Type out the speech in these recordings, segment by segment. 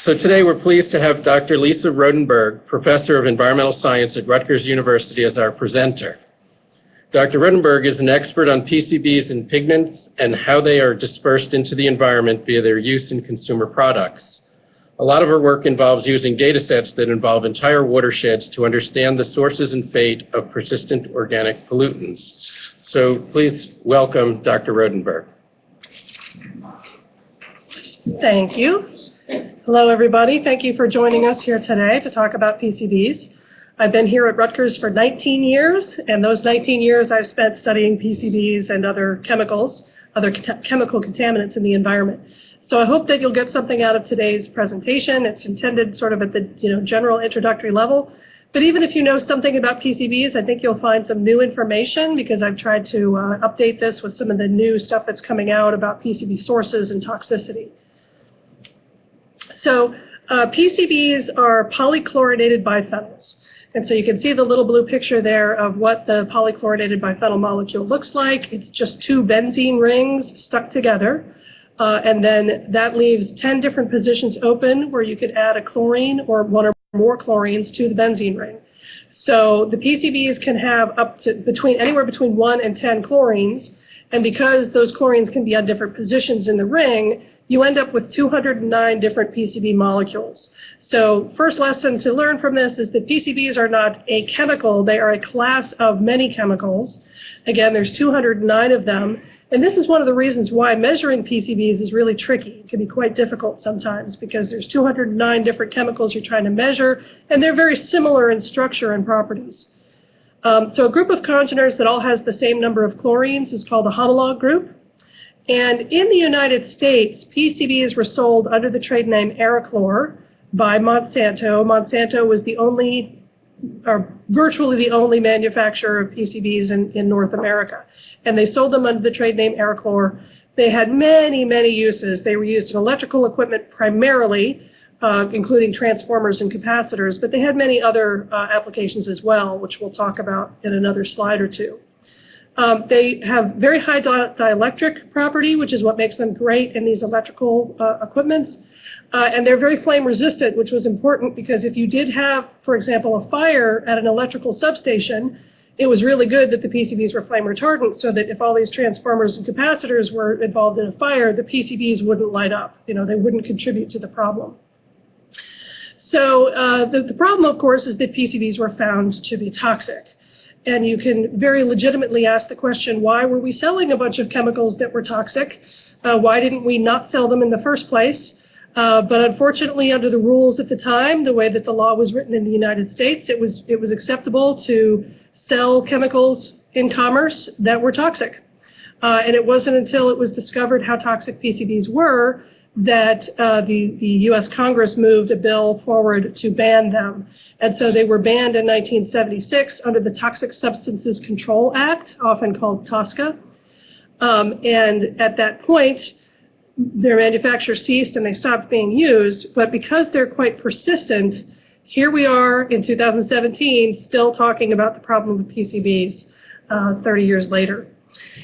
So today we're pleased to have Dr. Lisa Rodenburg, Professor of Environmental Science at Rutgers University, as our presenter. Dr. Rodenburg is an expert on PCBs and pigments and how they are dispersed into the environment via their use in consumer products. A lot of her work involves using data sets that involve entire watersheds to understand the sources and fate of persistent organic pollutants. So please welcome Dr. Rodenburg. Thank you. Hello, everybody. Thank you for joining us here today to talk about PCBs. I've been here at Rutgers for 19 years, and those 19 years I've spent studying PCBs and other chemicals, other chemical contaminants in the environment. So I hope that you'll get something out of today's presentation. It's intended sort of at the general introductory level. But even if you know something about PCBs, I think you'll find some new information because I've tried to update this with some of the new stuff that's coming out about PCB sources and toxicity. So PCBs are polychlorinated biphenyls. And so you can see the little blue picture there of what the polychlorinated biphenyl molecule looks like. It's just two benzene rings stuck together. And then that leaves 10 different positions open where you could add a chlorine or one or more chlorines to the benzene ring. So the PCBs can have up to anywhere between 1 and 10 chlorines. And because those chlorines can be on different positions in the ring, you end up with 209 different PCB molecules. So first lesson to learn from this is that PCBs are not a chemical, they are a class of many chemicals. Again, there's 209 of them. And this is one of the reasons why measuring PCBs is really tricky. It can be quite difficult sometimes because there's 209 different chemicals you're trying to measure, and they're very similar in structure and properties. So a group of congeners that all has the same number of chlorines is called a homolog group. And in the United States, PCBs were sold under the trade name Aircore by Monsanto. Monsanto was the only, or virtually the only manufacturer of PCBs in North America. And they sold them under the trade name Aircore. They had many, many uses. They were used in electrical equipment primarily, including transformers and capacitors, but they had many other applications as well, which we'll talk about in another slide or two. They have very high dielectric property, which is what makes them great in these electrical equipments. And they're very flame resistant, which was important because if you did have, for example, a fire at an electrical substation, it was really good that the PCBs were flame retardant so that if all these transformers and capacitors were involved in a fire, the PCBs wouldn't light up. They wouldn't contribute to the problem. So the problem, of course, is that PCBs were found to be toxic. And you can very legitimately ask the question, why were we selling a bunch of chemicals that were toxic? Why didn't we not sell them in the first place? But unfortunately, under the rules at the time, the way that the law was written in the United States, it was acceptable to sell chemicals in commerce that were toxic. And it wasn't until it was discovered how toxic PCBs were that the U.S. Congress moved a bill forward to ban them. And so they were banned in 1976 under the Toxic Substances Control Act, often called TSCA. And at that point, their manufacture ceased and they stopped being used. But because they're quite persistent, here we are in 2017 still talking about the problem of PCBs 30 years later.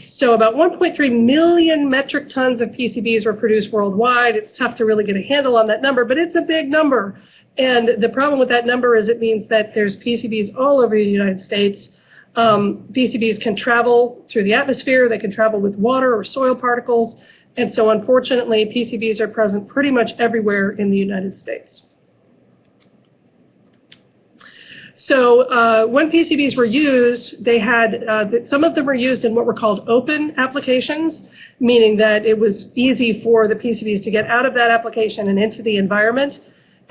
So about 1.3 million metric tons of PCBs were produced worldwide. It's tough to really get a handle on that number, but it's a big number. And the problem with that number is it means that there's PCBs all over the United States. PCBs can travel through the atmosphere. They can travel with water or soil particles. And so unfortunately, PCBs are present pretty much everywhere in the United States. So when PCBs were used, they had, some of them were used in what were called open applications, meaning that it was easy for the PCBs to get out of that application and into the environment.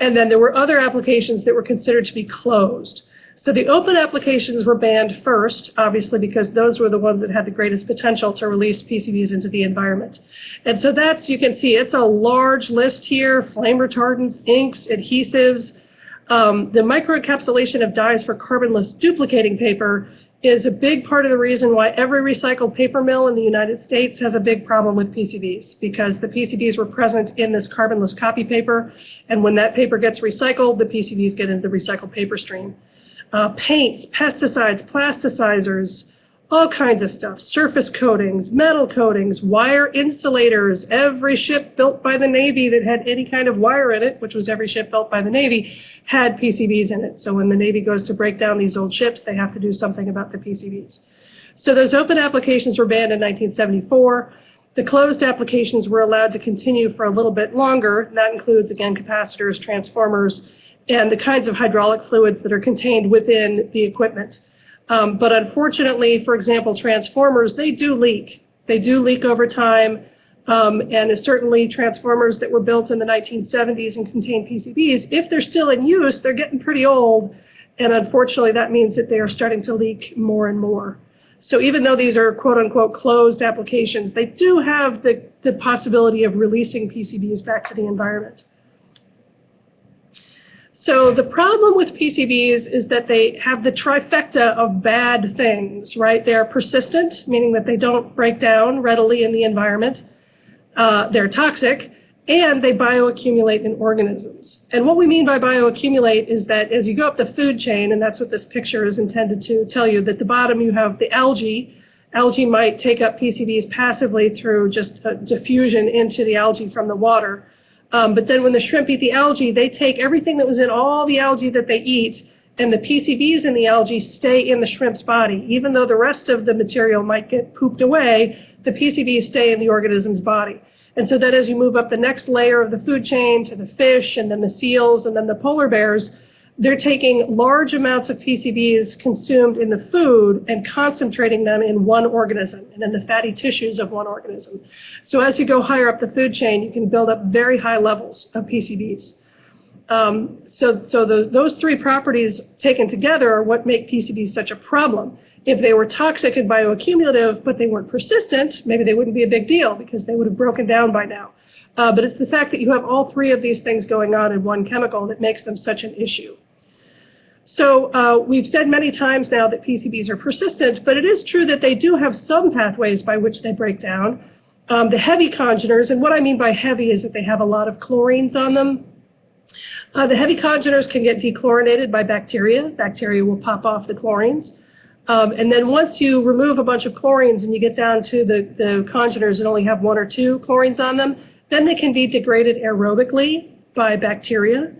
And then there were other applications that were considered to be closed. So the open applications were banned first, obviously, because those were the ones that had the greatest potential to release PCBs into the environment. And so that's, you can see, it's a large list here: flame retardants, inks, adhesives. The microencapsulation of dyes for carbonless duplicating paper is a big part of the reason why every recycled paper mill in the United States has a big problem with PCBs, because the PCBs were present in this carbonless copy paper, and when that paper gets recycled, the PCBs get into the recycled paper stream. Paints, pesticides, plasticizers, all kinds of stuff, surface coatings, metal coatings, wire insulators. Every ship built by the Navy that had any kind of wire in it, which was every ship built by the Navy, had PCBs in it. So when the Navy goes to break down these old ships, they have to do something about the PCBs. So those open applications were banned in 1974. The closed applications were allowed to continue for a little bit longer. That includes, again, capacitors, transformers, and the kinds of hydraulic fluids that are contained within the equipment. But unfortunately, for example, transformers, they do leak. They do leak over time. And certainly transformers that were built in the 1970s and contain PCBs, if they're still in use, they're getting pretty old. And unfortunately, that means that they are starting to leak more and more. So even though these are quote unquote closed applications, they do have the possibility of releasing PCBs back to the environment. So the problem with PCBs is that they have the trifecta of bad things, right? They're persistent, meaning that they don't break down readily in the environment. They're toxic, and they bioaccumulate in organisms. And what we mean by bioaccumulate is that as you go up the food chain, and that's what this picture is intended to tell you, that at the bottom you have the algae. Algae might take up PCBs passively through just diffusion into the algae from the water. But then when the shrimp eat the algae, they take everything that was in all the algae that they eat, and the PCBs in the algae stay in the shrimp's body. Even though the rest of the material might get pooped away, the PCBs stay in the organism's body. And so then as you move up the next layer of the food chain to the fish, and then the seals, and then the polar bears, they're taking large amounts of PCBs consumed in the food and concentrating them in one organism and in the fatty tissues of one organism. So as you go higher up the food chain, you can build up very high levels of PCBs. So those three properties taken together are what make PCBs such a problem. If they were toxic and bioaccumulative, but they weren't persistent, maybe they wouldn't be a big deal because they would have broken down by now. But it's the fact that you have all three of these things going on in one chemical that makes them such an issue. So we've said many times now that PCBs are persistent, but it is true that they do have some pathways by which they break down. The heavy congeners, and what I mean by heavy is that they have a lot of chlorines on them. The heavy congeners can get dechlorinated by bacteria. Bacteria will pop off the chlorines. And then once you remove a bunch of chlorines and you get down to the congeners that only have one or two chlorines on them, then they can be degraded aerobically by bacteria.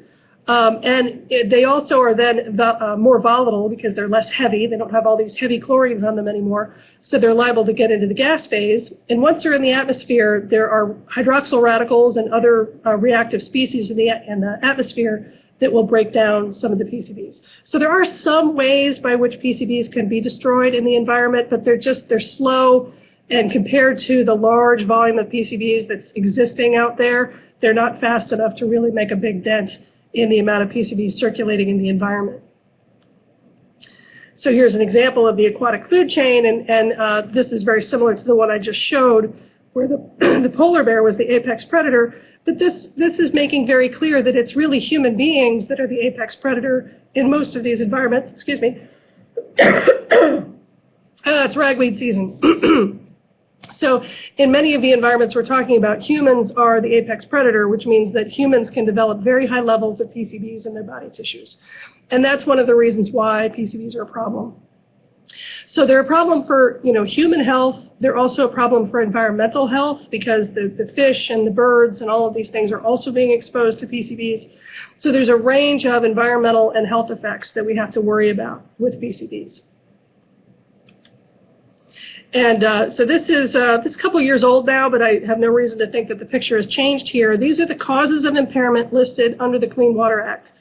And they also are then more volatile because they're less heavy. They don't have all these heavy chlorines on them anymore. So they're liable to get into the gas phase. And once they're in the atmosphere, there are hydroxyl radicals and other reactive species in the atmosphere that will break down some of the PCBs. So there are some ways by which PCBs can be destroyed in the environment, but they're slow. And compared to the large volume of PCBs that's existing out there, they're not fast enough to really make a big dent in the amount of PCBs circulating in the environment. So here's an example of the aquatic food chain, and this is very similar to the one I just showed, where the polar bear was the apex predator. But this is making very clear that it's really human beings that are the apex predator in most of these environments. Excuse me. It's ragweed season. So in many of the environments we're talking about, humans are the apex predator, which means that humans can develop very high levels of PCBs in their body tissues. And that's one of the reasons why PCBs are a problem. So they're a problem for human health. They're also a problem for environmental health because the fish and the birds and all of these things are also being exposed to PCBs. So there's a range of environmental and health effects that we have to worry about with PCBs. And so this is a couple years old now, but I have no reason to think that the picture has changed here. These are the causes of impairment listed under the Clean Water Act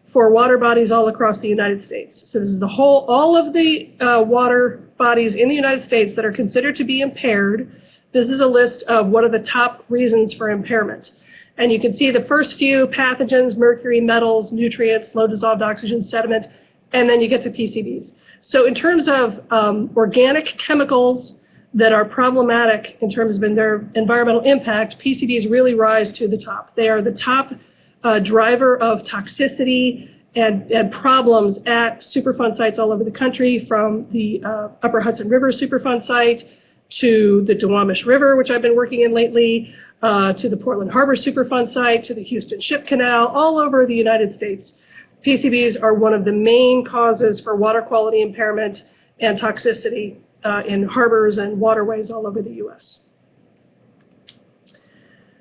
for water bodies all across the United States. So this is all of the water bodies in the United States that are considered to be impaired. This is a list of what are the top reasons for impairment. And you can see the first few: pathogens, mercury, metals, nutrients, low dissolved oxygen, sediment, and then you get to PCBs. So in terms of organic chemicals that are problematic in terms of their environmental impact, PCBs really rise to the top. They are the top driver of toxicity and problems at Superfund sites all over the country, from the Upper Hudson River Superfund site to the Duwamish River, which I've been working in lately, to the Portland Harbor Superfund site, to the Houston Ship Canal, all over the United States. PCBs are one of the main causes for water quality impairment and toxicity in harbors and waterways all over the U.S.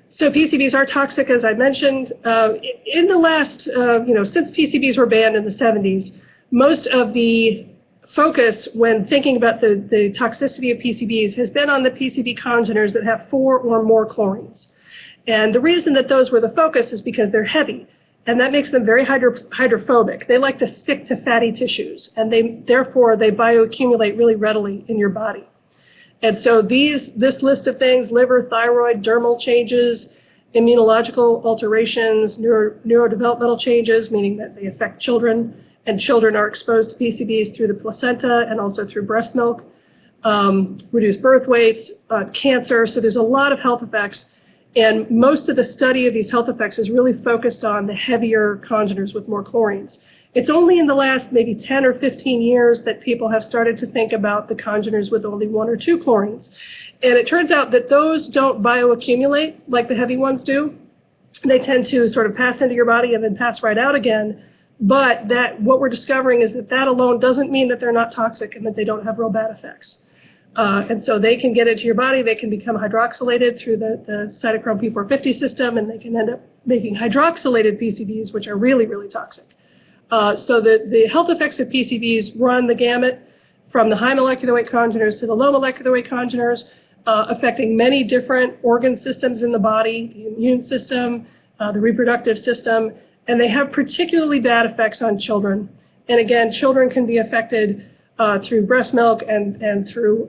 So PCBs are toxic, as I mentioned. In the last, since PCBs were banned in the 70s, most of the focus when thinking about the toxicity of PCBs has been on the PCB congeners that have 4 or more chlorines. And the reason that those were the focus is because they're heavy, and that makes them very hydrophobic. They like to stick to fatty tissues, and therefore they bioaccumulate really readily in your body. And so this list of things, liver, thyroid, dermal changes, immunological alterations, neurodevelopmental changes, meaning that they affect children, and children are exposed to PCBs through the placenta and also through breast milk, reduced birth weights, cancer. So there's a lot of health effects. And most of the study of these health effects is really focused on the heavier congeners with more chlorines. It's only in the last maybe 10 or 15 years that people have started to think about the congeners with only 1 or 2 chlorines. And it turns out that those don't bioaccumulate like the heavy ones do. They tend to sort of pass into your body and then pass right out again. But what we're discovering is that alone doesn't mean that they're not toxic and that they don't have real bad effects. And so they can get into your body, they can become hydroxylated through the cytochrome P450 system, and they can end up making hydroxylated PCBs, which are really, really toxic. So the health effects of PCBs run the gamut from the high molecular weight congeners to the low molecular weight congeners, affecting many different organ systems in the body, the immune system, the reproductive system, and they have particularly bad effects on children. And again, children can be affected through breast milk and through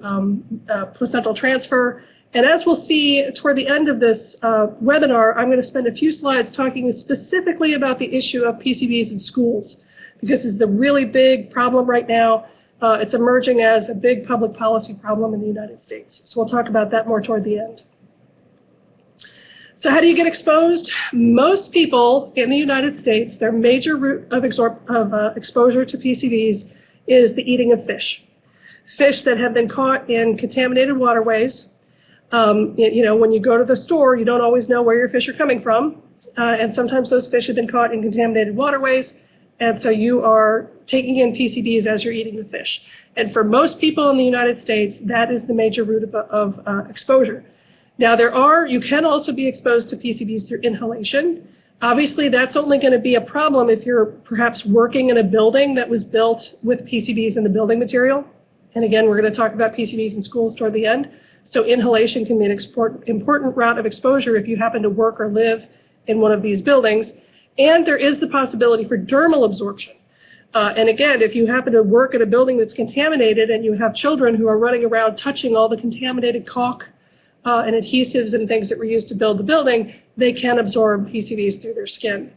placental transfer. And as we'll see toward the end of this webinar, I'm going to spend a few slides talking specifically about the issue of PCBs in schools, because this is a really big problem right now. It's emerging as a big public policy problem in the United States. So we'll talk about that more toward the end. So how do you get exposed? Most people in the United States, their major route of exposure to PCBs is the eating of fish. Fish that have been caught in contaminated waterways. When you go to the store, you don't always know where your fish are coming from. And sometimes those fish have been caught in contaminated waterways. And so you are taking in PCBs as you're eating the fish. And for most people in the United States, that is the major route of exposure. Now you can also be exposed to PCBs through inhalation. Obviously, that's only going to be a problem if you're perhaps working in a building that was built with PCBs in the building material. And again, we're going to talk about PCBs in schools toward the end. So inhalation can be an important route of exposure if you happen to work or live in one of these buildings. And there is the possibility for dermal absorption. And again, if you happen to work in a building that's contaminated and you have children who are running around touching all the contaminated caulk and adhesives and things that were used to build the building, they can absorb PCBs through their skin.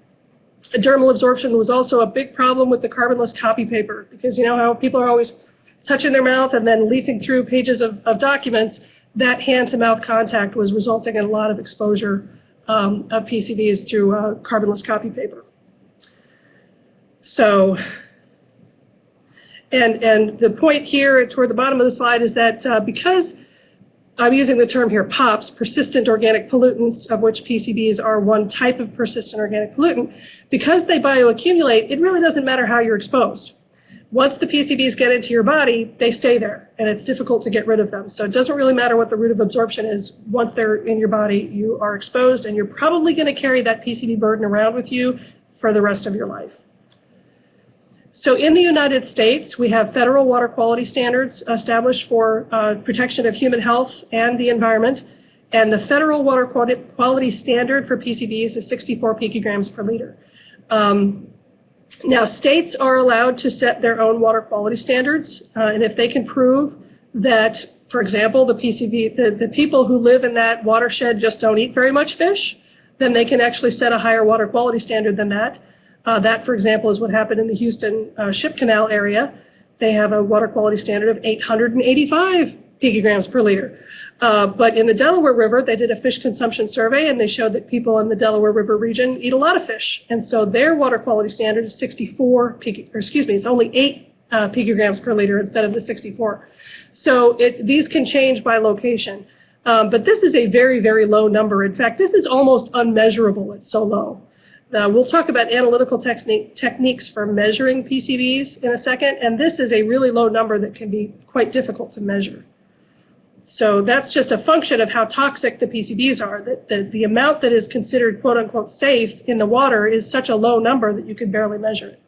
Dermal absorption was also a big problem with the carbonless copy paper, because you know how people are always touching their mouth and then leafing through pages of documents. That hand-to-mouth contact was resulting in a lot of exposure of PCBs through carbonless copy paper. So, and the point here toward the bottom of the slide is that because I'm using the term here, POPs, persistent organic pollutants, of which PCBs are one type of persistent organic pollutant, because they bioaccumulate, it really doesn't matter how you're exposed. Once the PCBs get into your body, they stay there, and it's difficult to get rid of them. So it doesn't really matter what the route of absorption is. Once they're in your body, you are exposed, and you're probably going to carry that PCB burden around with you for the rest of your life. So in the United States, we have federal water quality standards established for protection of human health and the environment. And the federal water quality standard for PCBs is 64 picograms per liter. Now, states are allowed to set their own water quality standards. And if they can prove that, for example, the people who live in that watershed just don't eat very much fish, then they can actually set a higher water quality standard than that. That, for example, is what happened in the Houston Ship Canal area. They have a water quality standard of 885 picograms per liter. But in the Delaware River, they did a fish consumption survey, and they showed that people in the Delaware River region eat a lot of fish. And so their water quality standard is it's only 8 picograms per liter instead of the 64. So these can change by location. But this is a very, very low number. In fact, this is almost unmeasurable. It's so low. We'll talk about analytical techniques for measuring PCBs in a second, and this is a really low number that can be quite difficult to measure. So that's just a function of how toxic the PCBs are, that the amount that is considered quote-unquote safe in the water is such a low number that you could barely measure it.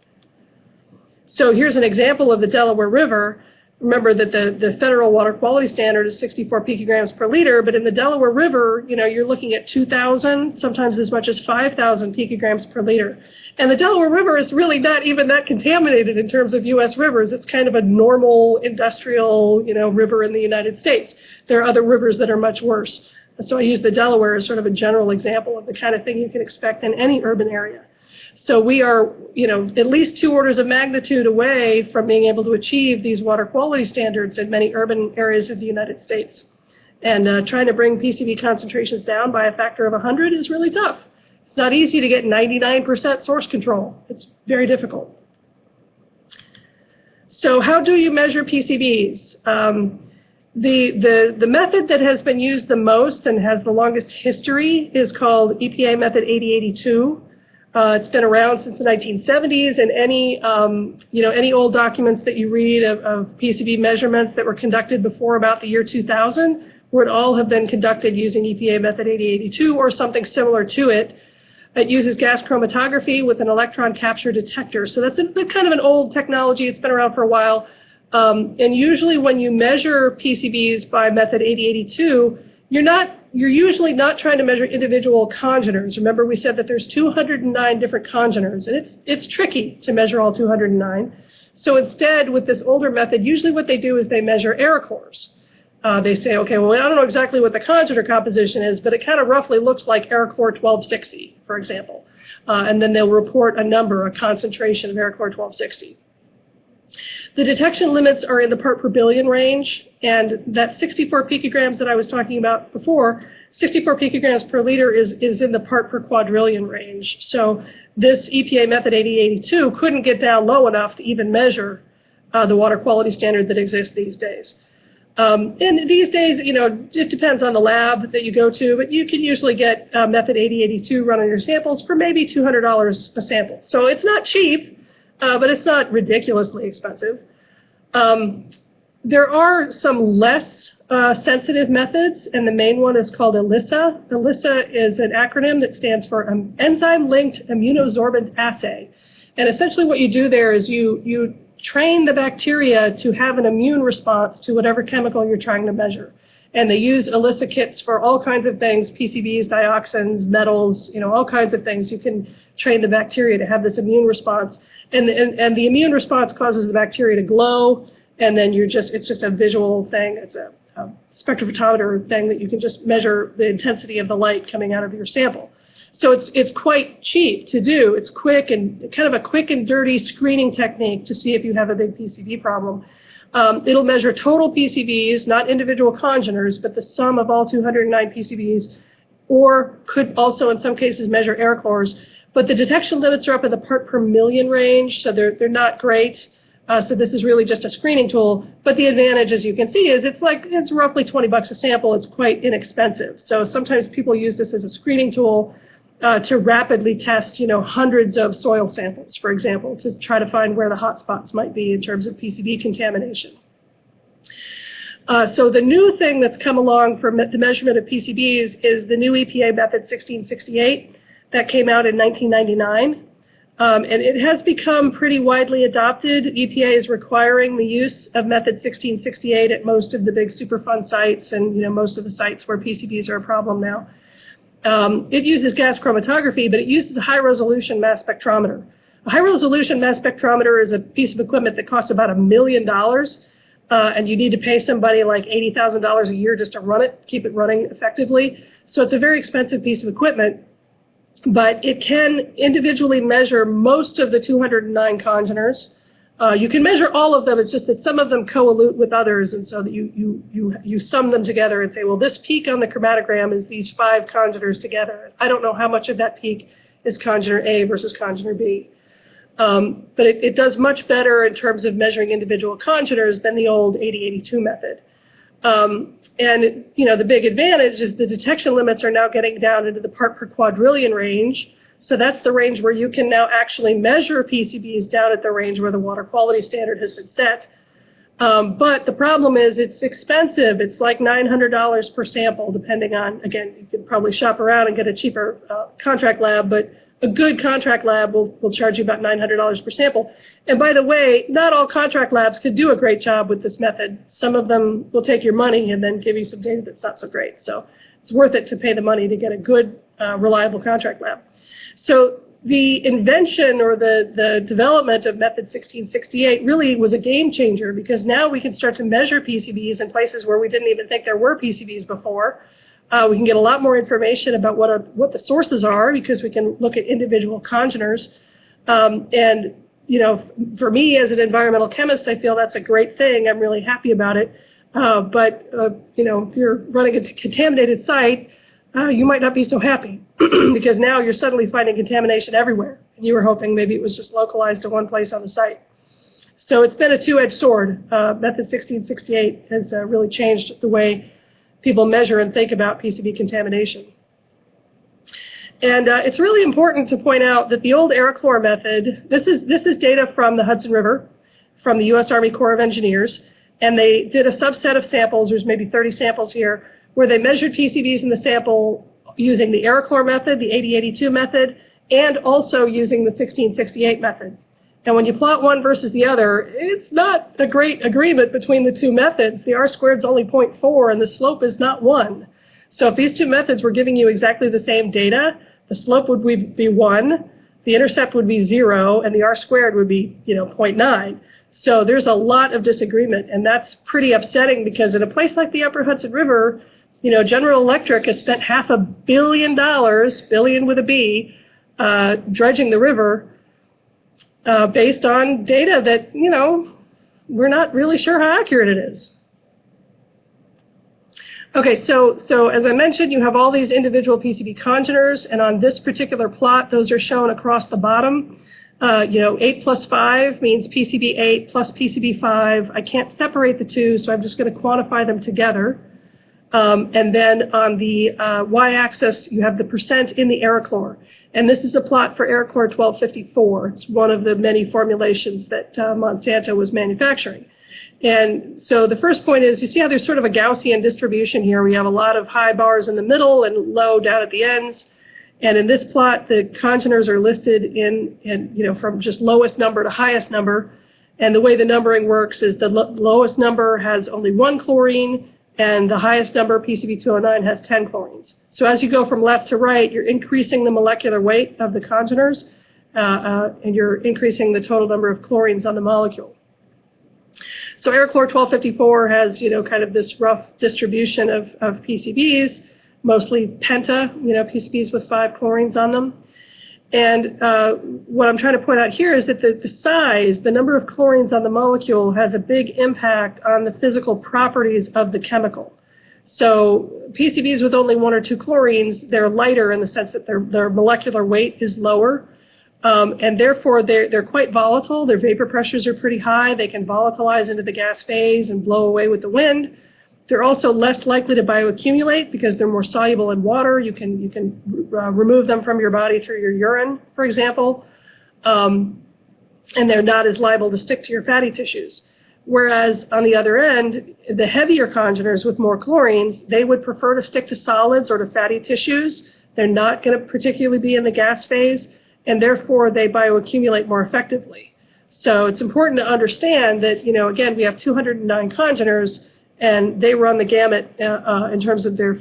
So here's an example of the Delaware River. Remember that the federal water quality standard is 64 picograms per liter, but in the Delaware River, you're looking at 2,000, sometimes as much as 5,000 picograms per liter. And the Delaware River is really not even that contaminated in terms of U.S. rivers. It's kind of a normal industrial, river in the United States. There are other rivers that are much worse. So I use the Delaware as sort of a general example of the kind of thing you can expect in any urban area. So we are, at least 2 orders of magnitude away from being able to achieve these water quality standards in many urban areas of the United States. And trying to bring PCB concentrations down by a factor of 100 is really tough. It's not easy to get 99% source control. It's very difficult. So how do you measure PCBs? The method that has been used the most and has the longest history is called EPA Method 8082. It's been around since the 1970s, and any old documents that you read of PCB measurements that were conducted before about the year 2000 would all have been conducted using EPA Method 8082 or something similar to it. It uses gas chromatography with an electron capture detector. So that's kind of an old technology. It's been around for a while. And usually when you measure PCBs by Method 8082, you're usually not trying to measure individual congeners. Remember, we said that there's 209 different congeners, and it's tricky to measure all 209. So instead, with this older method, usually what they do is they measure aircores. They say, okay, well, I don't know exactly what the congener composition is, but it kind of roughly looks like Aircore 1260, for example. And then they'll report a concentration of Aircore 1260. The detection limits are in the part per billion range, and that 64 picograms that I was talking about before, 64 picograms per liter is in the part per quadrillion range. So this EPA Method 8082 couldn't get down low enough to even measure the water quality standard that exists these days. And these days, it depends on the lab that you go to, but you can usually get Method 8082 run on your samples for maybe $200 a sample. So it's not cheap. But it's not ridiculously expensive. There are some less sensitive methods, and the main one is called ELISA. ELISA is an acronym that stands for Enzyme-Linked Immunosorbent Assay. And essentially what you do there is you train the bacteria to have an immune response to whatever chemical you're trying to measure. And they use ELISA kits for all kinds of things, PCBs, dioxins, metals, all kinds of things. You can train the bacteria to have this immune response. And the immune response causes the bacteria to glow, and then it's just a visual thing. It's a spectrophotometer thing that you can just measure the intensity of the light coming out of your sample. So it's quite cheap to do. It's quick and kind of a quick and dirty screening technique to see if you have a big PCB problem. It'll measure total PCBs, not individual congeners, but the sum of all 209 PCBs, or could also in some cases measure aircores. But the detection limits are up in the part per million range, so they're not great. So this is really just a screening tool. But the advantage, as you can see, is it's roughly $20 a sample. It's quite inexpensive. So sometimes people use this as a screening tool to rapidly test, hundreds of soil samples, for example, to try to find where the hot spots might be in terms of PCB contamination. So the new thing that's come along for the measurement of PCBs is the new EPA Method 1668 that came out in 1999. And it has become pretty widely adopted. EPA is requiring the use of Method 1668 at most of the big Superfund sites and most of the sites where PCBs are a problem now. It uses gas chromatography, but it uses a high-resolution mass spectrometer. A high-resolution mass spectrometer is a piece of equipment that costs about $1 million, and you need to pay somebody like $80,000 a year just to run it, keep it running effectively. So it's a very expensive piece of equipment, but it can individually measure most of the 209 congeners. You can measure all of them. It's just that some of them coalute with others, and so that you sum them together and say, well, this peak on the chromatogram is these 5 congeners together. I don't know how much of that peak is congener A versus congener B. But it does much better in terms of measuring individual congeners than the old 8082 method. And the big advantage is the detection limits are now getting down into the part per quadrillion range. So that's the range where you can now actually measure PCBs down at the range where the water quality standard has been set. But the problem is it's expensive. It's like $900 per sample, depending on, again, you could probably shop around and get a cheaper contract lab, but a good contract lab will charge you about $900 per sample. And by the way, not all contract labs could do a great job with this method. Some of them will take your money and then give you some data that's not so great. So it's worth it to pay the money to get a good, reliable contract lab. So the invention or the development of method 1668 really was a game changer, because now we can start to measure PCBs in places where we didn't even think there were PCBs before. We can get a lot more information about what the sources are, because we can look at individual congeners. And, you know, for me as an environmental chemist, I feel that's a great thing. I'm really happy about it. But you know, if you're running a contaminated site, you might not be so happy because now you're suddenly finding contamination everywhere. And you were hoping maybe it was just localized to one place on the site. So it's been a two-edged sword. Method 1668 has really changed the way people measure and think about PCB contamination. And it's really important to point out that the old Aircore method, this is data from the Hudson River, from the U.S. Army Corps of Engineers, and they did a subset of samples, there's maybe 30 samples here, where they measured PCBs in the sample using the Aircore method, the 8082 method, and also using the 1668 method. And when you plot one versus the other, it's not a great agreement between the two methods. The R-squared is only 0.4 and the slope is not 1. So if these two methods were giving you exactly the same data, the slope would be 1, the intercept would be 0, and the R-squared would be, you know, 0.9. So there's a lot of disagreement, and that's pretty upsetting, because in a place like the Upper Hudson River, you know, General Electric has spent $500 million, billion with a B, dredging the river, based on data that, you know, we're not really sure how accurate it is. Okay, so as I mentioned, you have all these individual PCB congeners, and on this particular plot, those are shown across the bottom. You know, 8 plus 5 means PCB 8 plus PCB 5. I can't separate the two, so I'm just going to quantify them together. And then on the y-axis, you have the percent in the Aircore. And this is a plot for Aircore 1254. It's one of the many formulations that Monsanto was manufacturing. And so the first point is, you see how there's sort of a Gaussian distribution here. We have a lot of high bars in the middle and low down at the ends. And in this plot, the congeners are listed in you know, from just lowest number to highest number. And the way the numbering works is the lowest number has only 1 chlorine, and the highest number, PCB 209, has 10 chlorines. So as you go from left to right, you're increasing the molecular weight of the congeners, and you're increasing the total number of chlorines on the molecule. So Aircore 1254 has, you know, kind of this rough distribution of PCBs, mostly penta, you know, PCBs with 5 chlorines on them. And what I'm trying to point out here is that the size, the number of chlorines on the molecule, has a big impact on the physical properties of the chemical. So PCBs with only 1 or 2 chlorines, they're lighter in the sense that their molecular weight is lower. And therefore, they're quite volatile. Their vapor pressures are pretty high. They can volatilize into the gas phase and blow away with the wind. They're also less likely to bioaccumulate because they're more soluble in water. You can remove them from your body through your urine, for example, and they're not as liable to stick to your fatty tissues. Whereas on the other end, the heavier congeners with more chlorines, they would prefer to stick to solids or to fatty tissues. They're not going to particularly be in the gas phase, and therefore they bioaccumulate more effectively. So it's important to understand that, you know, again, we have 209 congeners, and they run the gamut in terms of their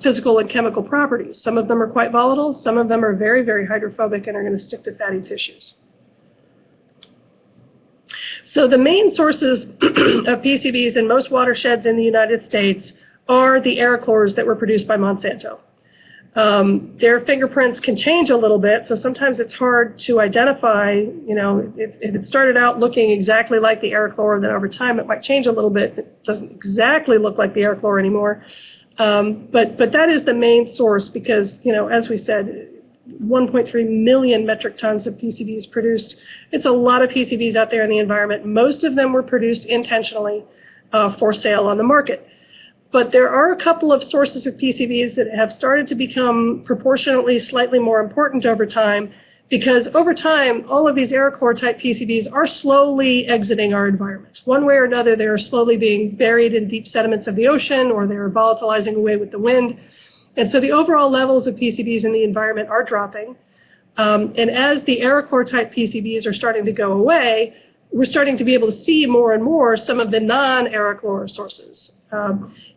physical and chemical properties. Some of them are quite volatile. Some of them are very, very hydrophobic and are going to stick to fatty tissues. So the main sources of PCBs in most watersheds in the United States are the Aircores that were produced by Monsanto. Their fingerprints can change a little bit, so sometimes it's hard to identify, you know, if it started out looking exactly like the Aircore, then over time it might change a little bit. It doesn't exactly look like the Aircore anymore. But that is the main source because, you know, as we said, 1.3 million metric tons of PCBs produced. It's a lot of PCBs out there in the environment. Most of them were produced intentionally for sale on the market. But there are a couple of sources of PCBs that have started to become proportionately slightly more important over time, because over time, all of these Aircore type PCBs are slowly exiting our environment. One way or another, they are slowly being buried in deep sediments of the ocean, or they are volatilizing away with the wind. And so the overall levels of PCBs in the environment are dropping. And as the Aircore type PCBs are starting to go away, we're starting to be able to see more and more some of the non-Aircore sources.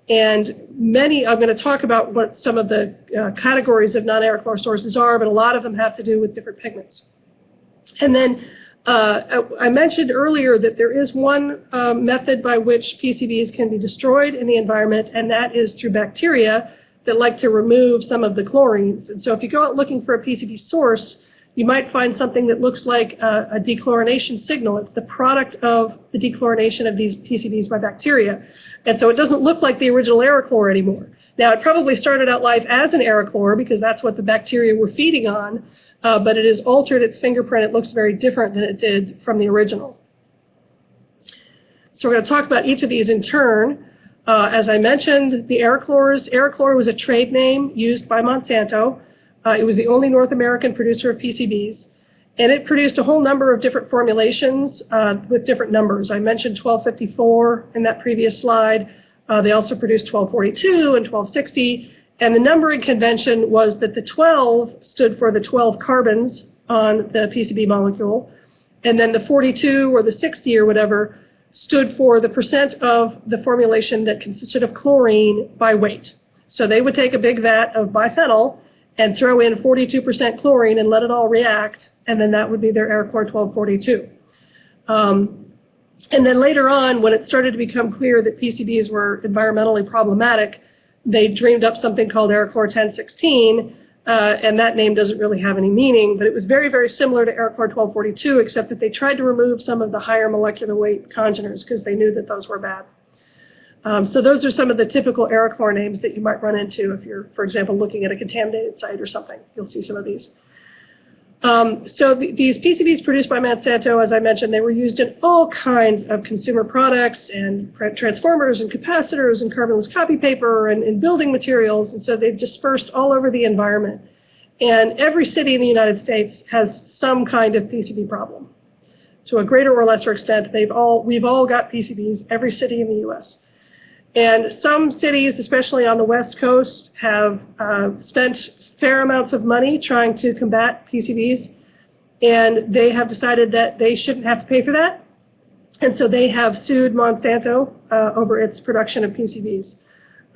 And many, I'm going to talk about what some of the categories of non-Aircore sources are, but a lot of them have to do with different pigments. And then I mentioned earlier that there is one method by which PCBs can be destroyed in the environment, and that is through bacteria that like to remove some of the chlorines. And so if you go out looking for a PCB source, you might find something that looks like a dechlorination signal. It's the product of the dechlorination of these PCBs by bacteria. And so it doesn't look like the original Aircore anymore. Now, it probably started out life as an Aircore because that's what the bacteria were feeding on, but it has altered its fingerprint. It looks very different than it did from the original. So we're going to talk about each of these in turn. As I mentioned, the Aircores. Aircore was a trade name used by Monsanto. It was the only North American producer of PCBs, and it produced a whole number of different formulations with different numbers. I mentioned 1254 in that previous slide. They also produced 1242 and 1260, and the numbering convention was that the 12 stood for the 12 carbons on the PCB molecule, and then the 42 or the 60 or whatever stood for the percent of the formulation that consisted of chlorine by weight. So they would take a big vat of biphenyl and throw in 42% chlorine and let it all react, and then that would be their Aircore 1242. And then later on, when it started to become clear that PCBs were environmentally problematic, they dreamed up something called Aircore 1016, and that name doesn't really have any meaning, but it was very, very similar to Aircore 1242, except that they tried to remove some of the higher molecular weight congeners because they knew that those were bad. So those are some of the typical Aircore names that you might run into if you're, for example, looking at a contaminated site or something. You'll see some of these. These PCBs produced by Monsanto, as I mentioned, they were used in all kinds of consumer products and transformers and capacitors and carbonless copy paper and building materials. And so they've dispersed all over the environment. And every city in the United States has some kind of PCB problem. To a greater or lesser extent, we've all got PCBs, every city in the U.S. And some cities, especially on the West Coast, have spent fair amounts of money trying to combat PCBs, and they have decided that they shouldn't have to pay for that. And so they have sued Monsanto over its production of PCBs.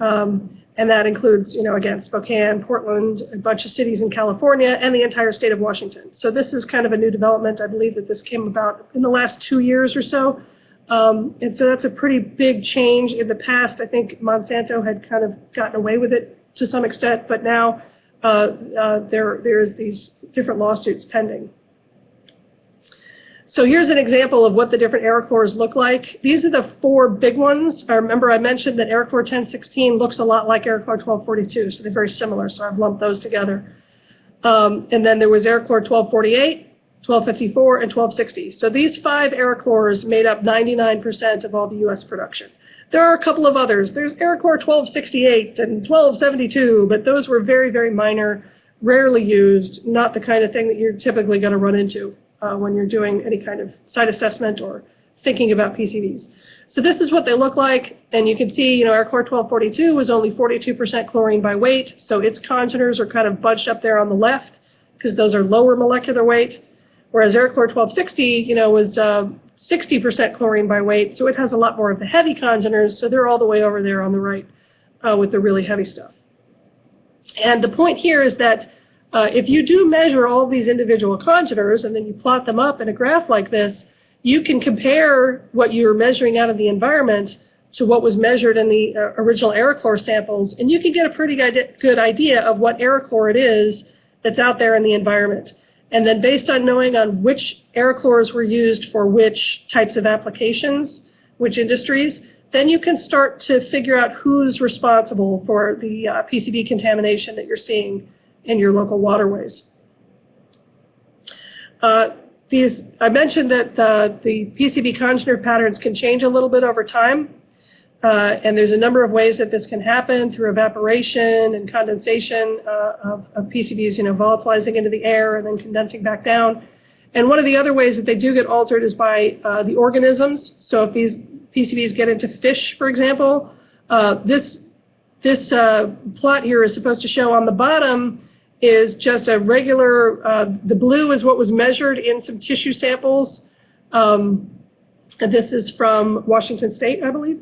And that includes, again, Spokane, Portland, a bunch of cities in California, and the entire state of Washington. So this is kind of a new development. I believe that this came about in the last 2 years or so. And so that's a pretty big change. In the past, I think Monsanto had kind of gotten away with it to some extent, but now there's these different lawsuits pending. So here's an example of what the different Aircores look like. These are the 4 big ones. I remember I mentioned that Aircore 1016 looks a lot like Aircore 1242, so they're very similar, so I've lumped those together. And then there was Aircore 1248. 1254 and 1260. So these 5 Aircores made up 99% of all the U.S. production. There are a couple of others. There's Aircore 1268 and 1272, but those were very, very minor, rarely used, not the kind of thing that you're typically going to run into when you're doing any kind of site assessment or thinking about PCBs. So this is what they look like, and you can see, Aircore 1242 was only 42% chlorine by weight, so its congeners are kind of bunched up there on the left because those are lower molecular weight. Whereas Aircore 1260, was 60% chlorine by weight, so it has a lot more of the heavy congeners, so they're all the way over there on the right with the really heavy stuff. And the point here is that if you do measure all of these individual congeners and then you plot them up in a graph like this, you can compare what you're measuring out of the environment to what was measured in the original Aircore samples, and you can get a pretty good idea of what Aircore it is that's out there in the environment. And then based on knowing on which Aircores were used for which types of applications, which industries, then you can start to figure out who's responsible for the PCB contamination that you're seeing in your local waterways. I mentioned that the PCB congener patterns can change a little bit over time. And there's a number of ways that this can happen through evaporation and condensation of PCBs, volatilizing into the air and then condensing back down. And one of the other ways that they do get altered is by the organisms. So if these PCBs get into fish, for example, this plot here is supposed to show on the bottom is just a regular, the blue is what was measured in some tissue samples. And this is from Washington State, I believe.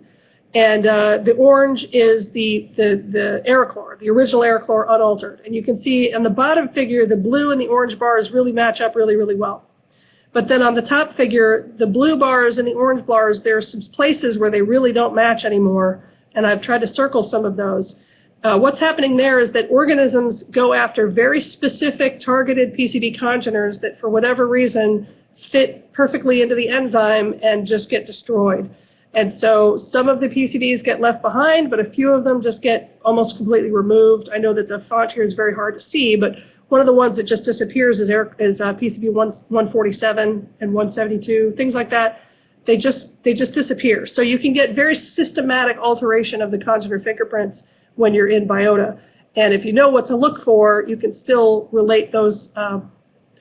And the orange is the Aircore, the original Aircore unaltered. And you can see on the bottom figure, the blue and the orange bars really match up really, really well. But then on the top figure, the blue bars and the orange bars, there are some places where they really don't match anymore. And I've tried to circle some of those. What's happening there is that organisms go after very specific targeted PCB congeners that for whatever reason fit perfectly into the enzyme and just get destroyed. And so some of the PCBs get left behind, but a few of them just get almost completely removed. I know that the font here is very hard to see, but one of the ones that just disappears is PCB 147 and 172, things like that. They just disappear. So you can get very systematic alteration of the congener fingerprints when you're in biota. And if you know what to look for, you can still relate those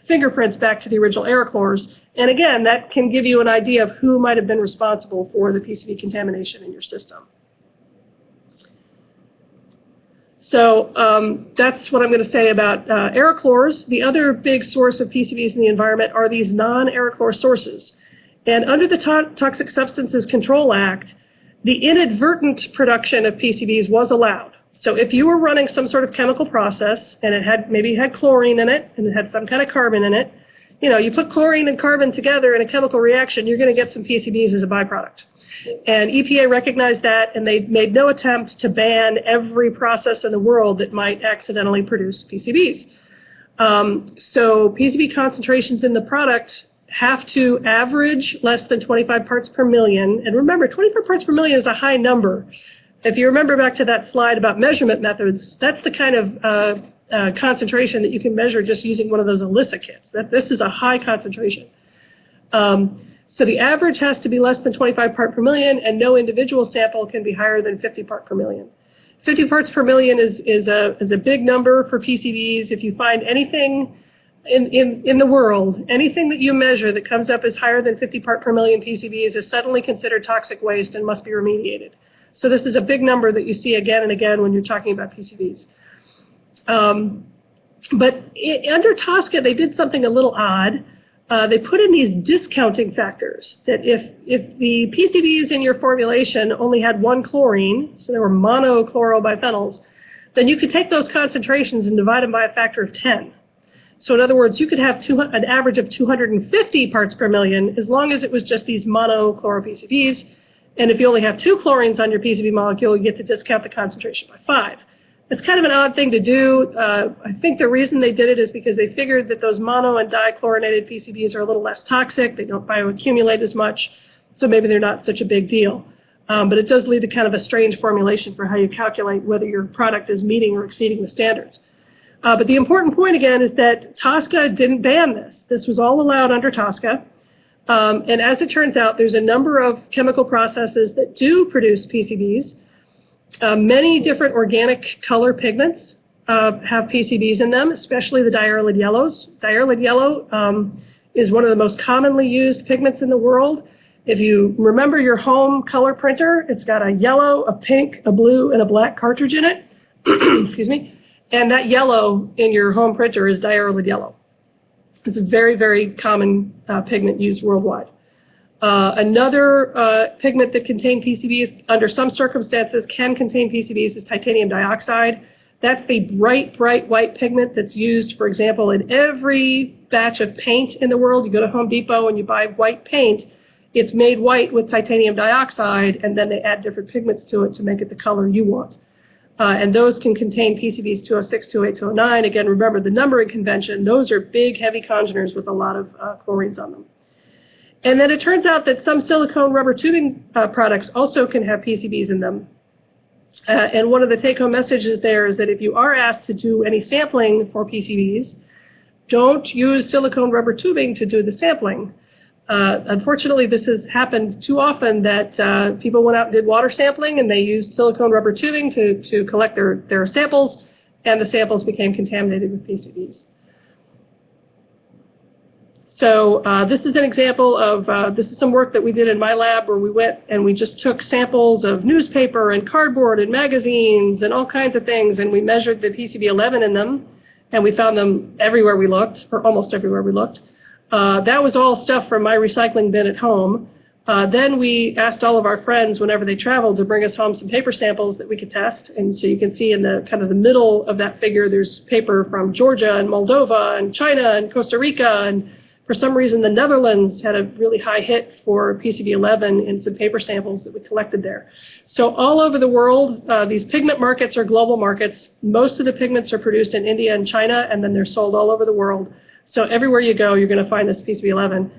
fingerprints back to the original Aircores. And again, that can give you an idea of who might have been responsible for the PCB contamination in your system. So that's what I'm going to say about Aircores. The other big source of PCBs in the environment are these non-Aircore sources. And under the Toxic Substances Control Act, the inadvertent production of PCBs was allowed. So if you were running some sort of chemical process and it had maybe had chlorine in it and it had some kind of carbon in it, you put chlorine and carbon together in a chemical reaction, you're going to get some PCBs as a byproduct. And EPA recognized that, and they made no attempt to ban every process in the world that might accidentally produce PCBs. So PCB concentrations in the product have to average less than 25 parts per million. And remember, 25 parts per million is a high number. If you remember back to that slide about measurement methods, that's the kind of concentration that you can measure just using one of those ELISA kits. This is a high concentration. So the average has to be less than 25 part per million, and no individual sample can be higher than 50 part per million. 50 parts per million is a big number for PCBs. If you find anything in the world, anything that you measure that comes up as higher than 50 part per million PCBs is suddenly considered toxic waste and must be remediated. So this is a big number that you see again and again when you're talking about PCBs. But under TSCA, they did something a little odd. They put in these discounting factors that if the PCBs in your formulation only had one chlorine, so they were monochlorobiphenyls, then you could take those concentrations and divide them by a factor of 10. So in other words, you could have an average of 250 parts per million as long as it was just these monochloro PCBs. And if you only have 2 chlorines on your PCB molecule, you get to discount the concentration by 5. It's kind of an odd thing to do. I think the reason they did it is because they figured that those mono and dichlorinated PCBs are a little less toxic. They don't bioaccumulate as much, so maybe they're not such a big deal. But it does lead to kind of a strange formulation for how you calculate whether your product is meeting or exceeding the standards. But the important point, again, is that TSCA didn't ban this. This was all allowed under TSCA. And as it turns out, there's a number of chemical processes that do produce PCBs. Many different organic color pigments have PCBs in them, especially the diarylid yellows. Diarylid yellow is one of the most commonly used pigments in the world. If you remember your home color printer, it's got a yellow, a pink, a blue, and a black cartridge in it. Excuse me. And that yellow in your home printer is diarylid yellow. It's a very, very common pigment used worldwide. Another pigment that contains PCBs under some circumstances can contain PCBs is titanium dioxide. That's the bright white pigment that's used, for example, in every batch of paint in the world. You go to Home Depot and you buy white paint. It's made white with titanium dioxide, and then they add different pigments to it to make it the color you want. And those can contain PCBs 206, 208, 209. Again, remember the numbering convention. Those are big, heavy congeners with a lot of chlorines on them. And then it turns out that some silicone rubber tubing products also can have PCBs in them. And one of the take-home messages there is that if you are asked to do any sampling for PCBs, don't use silicone rubber tubing to do the sampling. Unfortunately, this has happened too often that people went out and did water sampling, and they used silicone rubber tubing to collect their samples, and the samples became contaminated with PCBs. So this is an example of, this is some work that we did in my lab where we went and we just took samples of newspaper and cardboard and magazines and all kinds of things, and we measured the PCB11 in them, and we found them everywhere we looked, or almost everywhere we looked. That was all stuff from my recycling bin at home. Then we asked all of our friends whenever they traveled to bring us home some paper samples that we could test. And so you can see in the kind of the middle of that figure, there's paper from Georgia and Moldova and China and Costa Rica. And for some reason, the Netherlands had a really high hit for PCB11 in some paper samples that we collected there. So all over the world, these pigment markets are global markets. Most of the pigments are produced in India and China, and then they're sold all over the world. So everywhere you go, you're going to find this PCB11.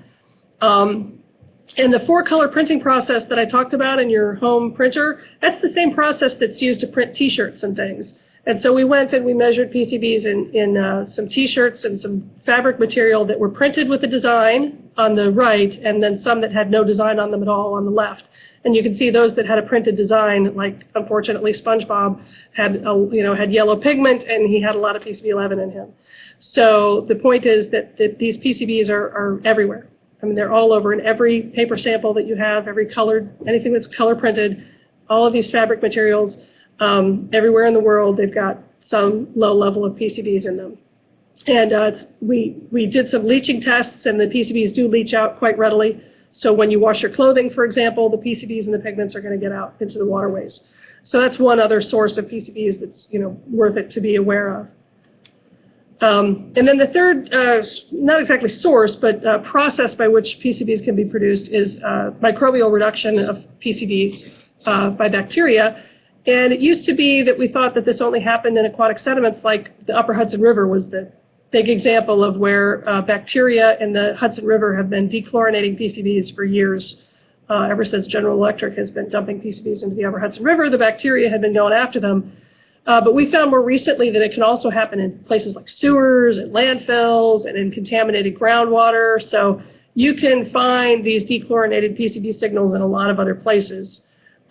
And the 4-color printing process that I talked about in your home printer, that's the same process that's used to print T-shirts and things. And so we went and we measured PCBs in some T-shirts and some fabric material that were printed with a design on the right, and then some that had no design on them at all on the left. And you can see those that had a printed design, like unfortunately SpongeBob had yellow pigment, and he had a lot of PCB11 in him. So the point is that these PCBs are everywhere. I mean, they're all over in every paper sample that you have, every colored, anything that's color printed, all of these fabric materials. Everywhere in the world, they've got some low level of PCBs in them. And we did some leaching tests, and the PCBs do leach out quite readily. So when you wash your clothing, for example, the PCBs and the pigments are going to get out into the waterways. So that's one other source of PCBs that's worth it to be aware of. And then the third, not exactly source, but process by which PCBs can be produced is microbial reduction of PCBs by bacteria. And it used to be that we thought that this only happened in aquatic sediments, like the upper Hudson River was the big example of where bacteria in the Hudson River have been dechlorinating PCBs for years. Ever since General Electric has been dumping PCBs into the upper Hudson River, the bacteria had been going after them. But we found more recently that it can also happen in places like sewers and landfills and in contaminated groundwater. So you can find these dechlorinated PCB signals in a lot of other places.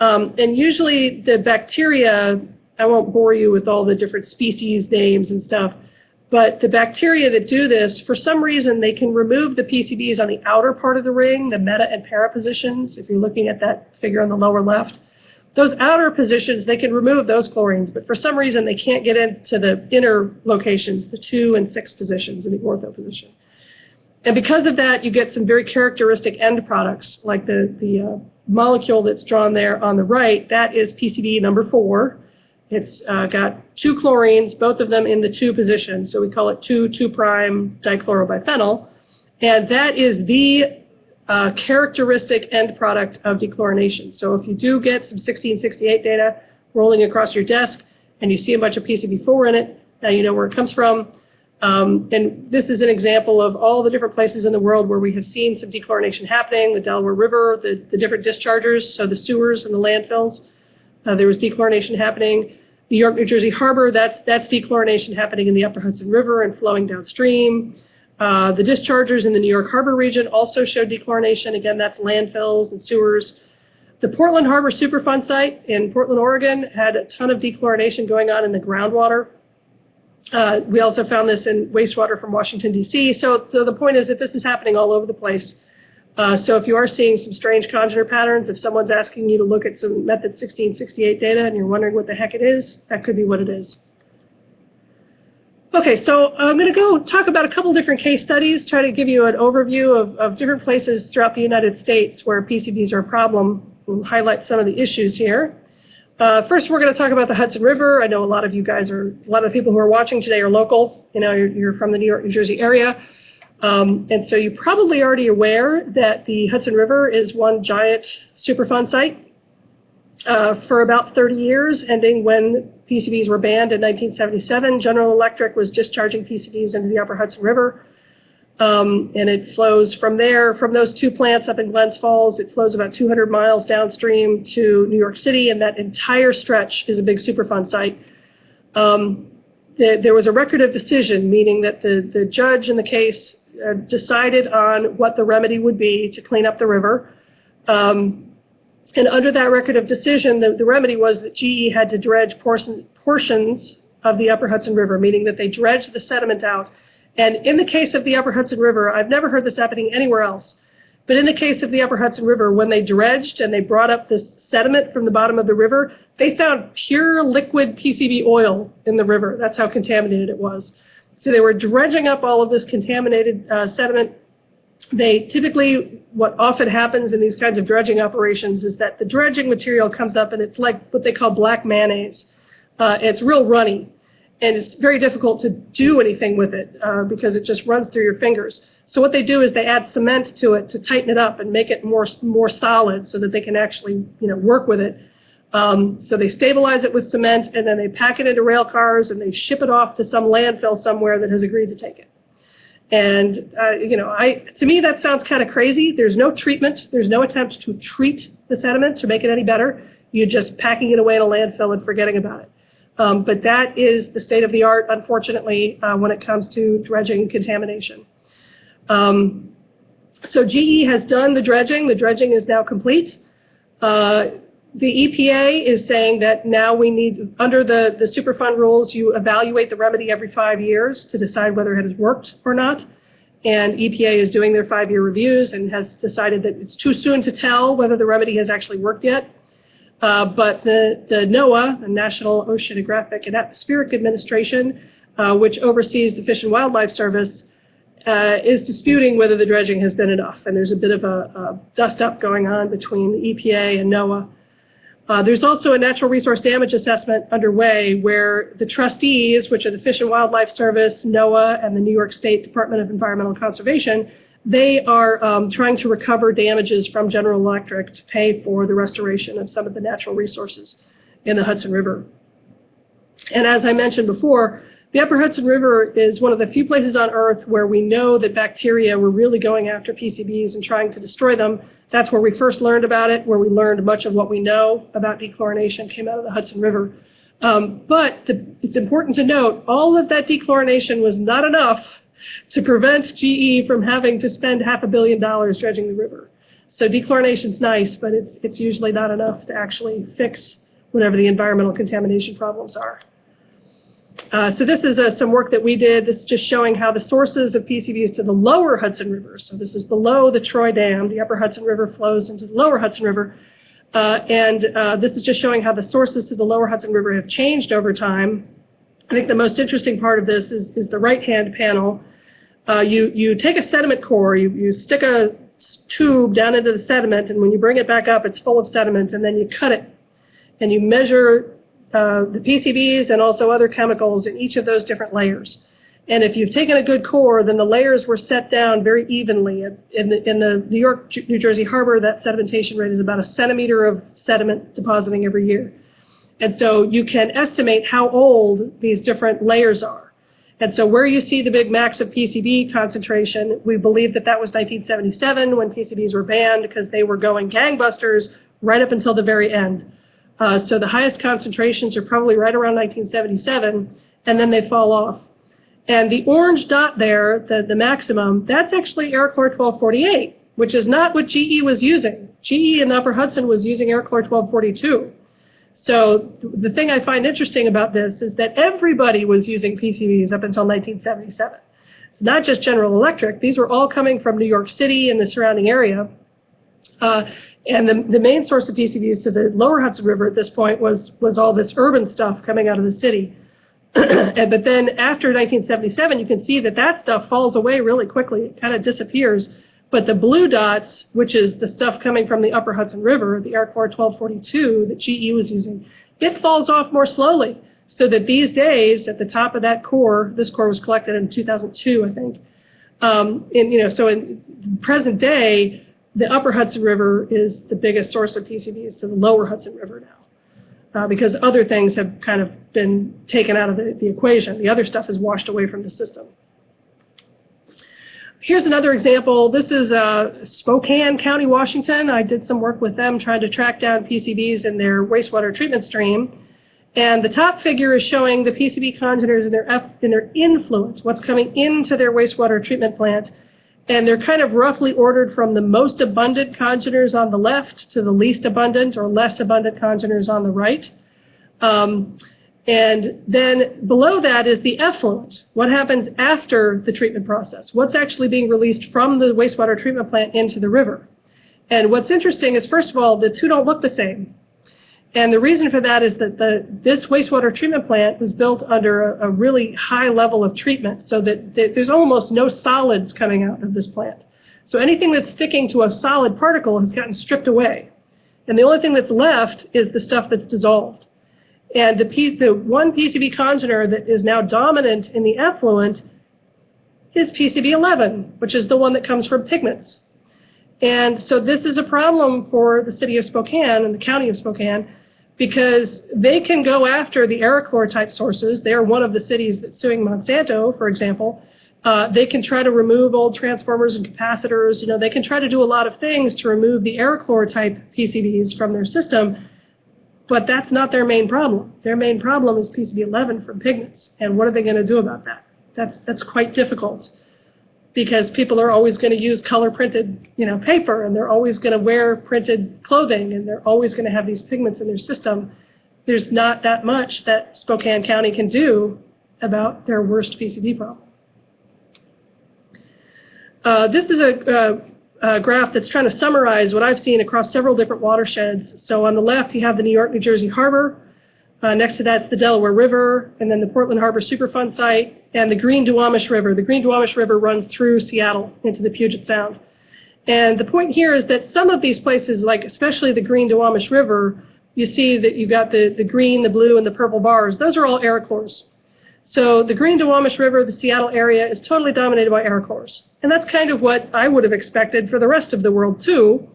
And usually the bacteria, I won't bore you with all the different species names and stuff, but the bacteria that do this, for some reason, they can remove the PCBs on the outer part of the ring, the meta and para positions. If you're looking at that figure on the lower left, those outer positions, they can remove those chlorines, but for some reason, they can't get into the inner locations, the 2 and 6 positions in the ortho position. And because of that, you get some very characteristic end products, like the molecule that's drawn there on the right. That is PCB number 4. It's got 2 chlorines, both of them in the 2 positions. So we call it 2,2' dichlorobiphenyl. And that is the characteristic end product of dechlorination. So if you do get some 1668 data rolling across your desk and you see a bunch of PCB4 in it, now you know where it comes from. And this is an example of all the different places in the world where we have seen some dechlorination happening, the Delaware River, the different dischargers, so the sewers and the landfills. There was dechlorination happening. New York, New Jersey Harbor, that's dechlorination happening in the upper Hudson River and flowing downstream. The dischargers in the New York Harbor region also showed dechlorination. Again, that's landfills and sewers. The Portland Harbor Superfund site in Portland, Oregon had a ton of dechlorination going on in the groundwater. We also found this in wastewater from Washington, D.C. So the point is that this is happening all over the place. So if you are seeing some strange conjure patterns, if someone's asking you to look at some method 1668 data and you're wondering what the heck it is, that could be what it is. Okay, so I'm going to go talk about a couple different case studies, try to give you an overview of different places throughout the United States where PCBs are a problem. We'll highlight some of the issues here. First, we're going to talk about the Hudson River. I know a lot of you guys a lot of people who are watching today are local. You're from the New York, New Jersey area. And so you're probably already aware that the Hudson River is one giant Superfund site for about 30 years, ending when PCBs were banned in 1977. General Electric was discharging PCBs into the upper Hudson River. And it flows from there, from those 2 plants up in Glens Falls, it flows about 200 miles downstream to New York City, and that entire stretch is a big Superfund site. There was a record of decision, meaning that the judge in the case decided on what the remedy would be to clean up the river. And under that record of decision, the remedy was that GE had to dredge portions of the upper Hudson River, meaning that they dredged the sediment out. And in the case of the upper Hudson River, I've never heard this happening anywhere else, but in the case of the upper Hudson River, when they dredged and they brought up this sediment from the bottom of the river, they found pure liquid PCB oil in the river. That's how contaminated it was. So they were dredging up all of this contaminated sediment. They typically, what often happens in these kinds of dredging operations is that the dredging material comes up and it's like what they call black mayonnaise. It's real runny, and it's very difficult to do anything with it because it just runs through your fingers. So what they do is they add cement to it to tighten it up and make it more solid so that they can actually work with it. So they stabilize it with cement, and then they pack it into rail cars and they ship it off to some landfill somewhere that has agreed to take it. And, to me, that sounds kind of crazy. There's no treatment. There's no attempt to treat the sediment to make it any better. You're just packing it away in a landfill and forgetting about it. But that is the state of the art, unfortunately, when it comes to dredging contamination. So GE has done the dredging. The dredging is now complete. The EPA is saying that now we need, under the Superfund rules, you evaluate the remedy every 5 years to decide whether it has worked or not. And EPA is doing their 5-year reviews and has decided that it's too soon to tell whether the remedy has actually worked yet. But the NOAA, the National Oceanographic and Atmospheric Administration, which oversees the Fish and Wildlife Service, is disputing whether the dredging has been enough. And there's a bit of a dust-up going on between the EPA and NOAA. There's also a natural resource damage assessment underway where the trustees, which are the Fish and Wildlife Service, NOAA, and the New York State Department of Environmental Conservation, they are trying to recover damages from General Electric to pay for the restoration of some of the natural resources in the Hudson River. And as I mentioned before, the upper Hudson River is one of the few places on Earth where we know that bacteria were really going after PCBs and trying to destroy them. That's where we first learned about it, where we learned much of what we know about dechlorination came out of the Hudson River. But it's important to note, all of that dechlorination was not enough to prevent GE from having to spend $500 million dredging the river. So dechlorination's nice, but it's usually not enough to actually fix whatever the environmental contamination problems are. So this is some work that we did. This is just showing how the sources of PCBs to the lower Hudson River, so this is below the Troy Dam, the upper Hudson River flows into the lower Hudson River, this is just showing how the sources to the lower Hudson River have changed over time. I think the most interesting part of this is the right-hand panel. You take a sediment core, you stick a tube down into the sediment, and when you bring it back up, it's full of sediment, and then you cut it, and you measure the PCBs and also other chemicals in each of those different layers. And if you've taken a good core, then the layers were set down very evenly. In the New York, New Jersey harbor, that sedimentation rate is about 1 centimeter of sediment depositing every year. And so you can estimate how old these different layers are. And so where you see the big max of PCB concentration, we believe that that was 1977 when PCBs were banned because they were going gangbusters right up until the very end. So the highest concentrations are probably right around 1977, and then they fall off. And the orange dot there, the maximum, that's actually Aircore 1248, which is not what GE was using. GE in the Upper Hudson was using Aircore 1242. So the thing I find interesting about this is that everybody was using PCBs up until 1977. It's not just General Electric. These were all coming from New York City and the surrounding area. And the main source of PCBs to the lower Hudson River at this point was all this urban stuff coming out of the city. But then after 1977, you can see that stuff falls away really quickly. It kind of disappears. But the blue dots, which is the stuff coming from the upper Hudson River, the Aircore 1242 that GE was using, it falls off more slowly. So that these days, at the top of that core, this core was collected in 2002, I think. So in present day, the upper Hudson River is the biggest source of PCBs to the lower Hudson River now, because other things have kind of been taken out of the equation. The other stuff is washed away from the system. Here's another example. This is Spokane County, Washington. I did some work with them trying to track down PCBs in their wastewater treatment stream. And the top figure is showing the PCB congeners in their influence, what's coming into their wastewater treatment plant. And they're kind of roughly ordered from the most abundant congeners on the left to the least abundant or less abundant congeners on the right. And then below that is the effluent. What happens after the treatment process? What's actually being released from the wastewater treatment plant into the river? And what's interesting is, first of all, the two don't look the same. And the reason for that is that this wastewater treatment plant was built under a really high level of treatment, so that there's almost no solids coming out of this plant. So anything that's sticking to a solid particle has gotten stripped away. And the only thing that's left is the stuff that's dissolved. And the one PCB congener that is now dominant in the effluent is PCB 11, which is the one that comes from Pigments. And so this is a problem for the city of Spokane and the county of Spokane, because they can go after the Aircore type sources. They are one of the cities that's suing Monsanto, for example. They can try to remove old transformers and capacitors. You know, they can try to do a lot of things to remove the Aircore type PCBs from their system, but that's not their main problem. Their main problem is PCB 11 from Pigments. And what are they going to do about that? That's quite difficult, because people are always going to use color printed, paper, and they're always going to wear printed clothing, and they're always going to have these pigments in their system. There's not that much that Spokane County can do about their worst PCB problem. This is a graph that's trying to summarize what I've seen across several different watersheds. So on the left, you have the New York, New Jersey harbor. Next to that's the Delaware River, and then the Portland Harbor Superfund site, and the Green Duwamish River. The Green Duwamish River runs through Seattle into the Puget Sound. And the point here is that some of these places, like especially the Green Duwamish River, you see that you've got the green, the blue, and the purple bars. Those are all Aircores. So the Green Duwamish River, the Seattle area, is totally dominated by Aircores. And that's kind of what I would have expected for the rest of the world, too.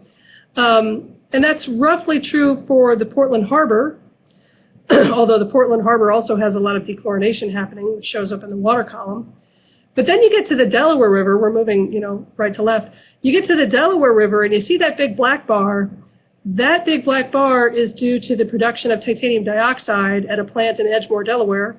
And that's roughly true for the Portland Harbor, although the Portland Harbor also has a lot of dechlorination happening, which shows up in the water column. But then you get to the Delaware River. We're moving, right to left. You get to the Delaware River, and you see that big black bar. That big black bar is due to the production of titanium dioxide at a plant in Edgemoor, Delaware.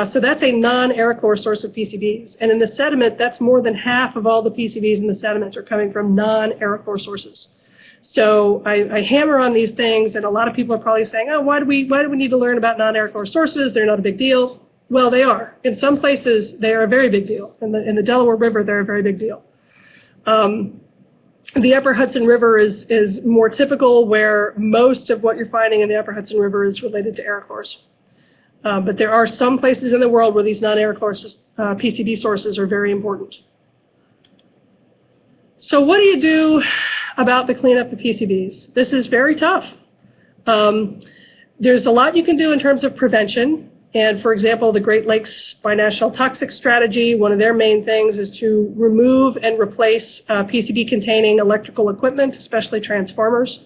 So that's a non-Aircore source of PCBs. And in the sediment, that's more than half of all the PCBs in the sediment are coming from non-Aircore sources. So I hammer on these things, and a lot of people are probably saying, oh, why do we need to learn about non-Aircore sources? They're not a big deal. Well, they are. In some places, they are a very big deal. In the Delaware River, they're a very big deal. The upper Hudson River is more typical, where most of what you're finding in the upper Hudson River is related to Aircores. But there are some places in the world where these non-Aircore PCB sources are very important. So what do you do about the cleanup of PCBs? This is very tough. There's a lot you can do in terms of prevention. And for example, the Great Lakes Binational Toxic Strategy, one of their main things is to remove and replace PCB-containing electrical equipment, especially transformers.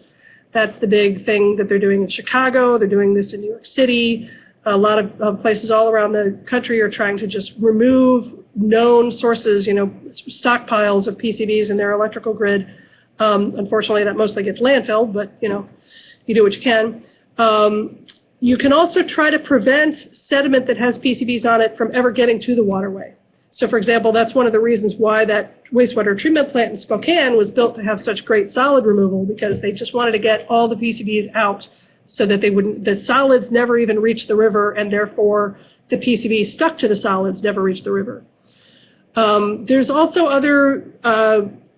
That's the big thing that they're doing in Chicago. They're doing this in New York City. A lot of places all around the country are trying to just remove known sources, stockpiles of PCBs in their electrical grid. Unfortunately, that mostly gets landfilled, but, you do what you can. You can also try to prevent sediment that has PCBs on it from ever getting to the waterway. So, for example, that's one of the reasons why that wastewater treatment plant in Spokane was built to have such great solid removal, because they just wanted to get all the PCBs out so that the solids never even reach the river, and therefore the PCBs stuck to the solids never reach the river. There's also other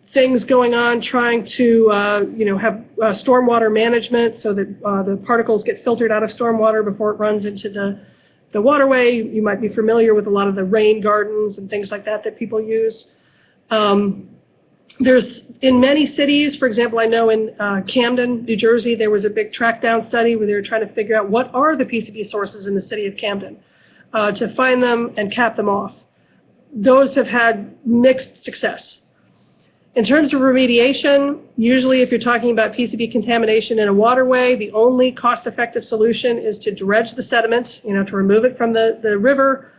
things going on trying to, have stormwater management so that the particles get filtered out of stormwater before it runs into the waterway. You might be familiar with a lot of the rain gardens and things like that people use. There's in many cities, for example, I know in Camden, New Jersey, there was a big track down study where they were trying to figure out what are the PCB sources in the city of Camden to find them and cap them off. Those have had mixed success. In terms of remediation, usually if you're talking about PCB contamination in a waterway, the only cost-effective solution is to dredge the sediment, to remove it from the river,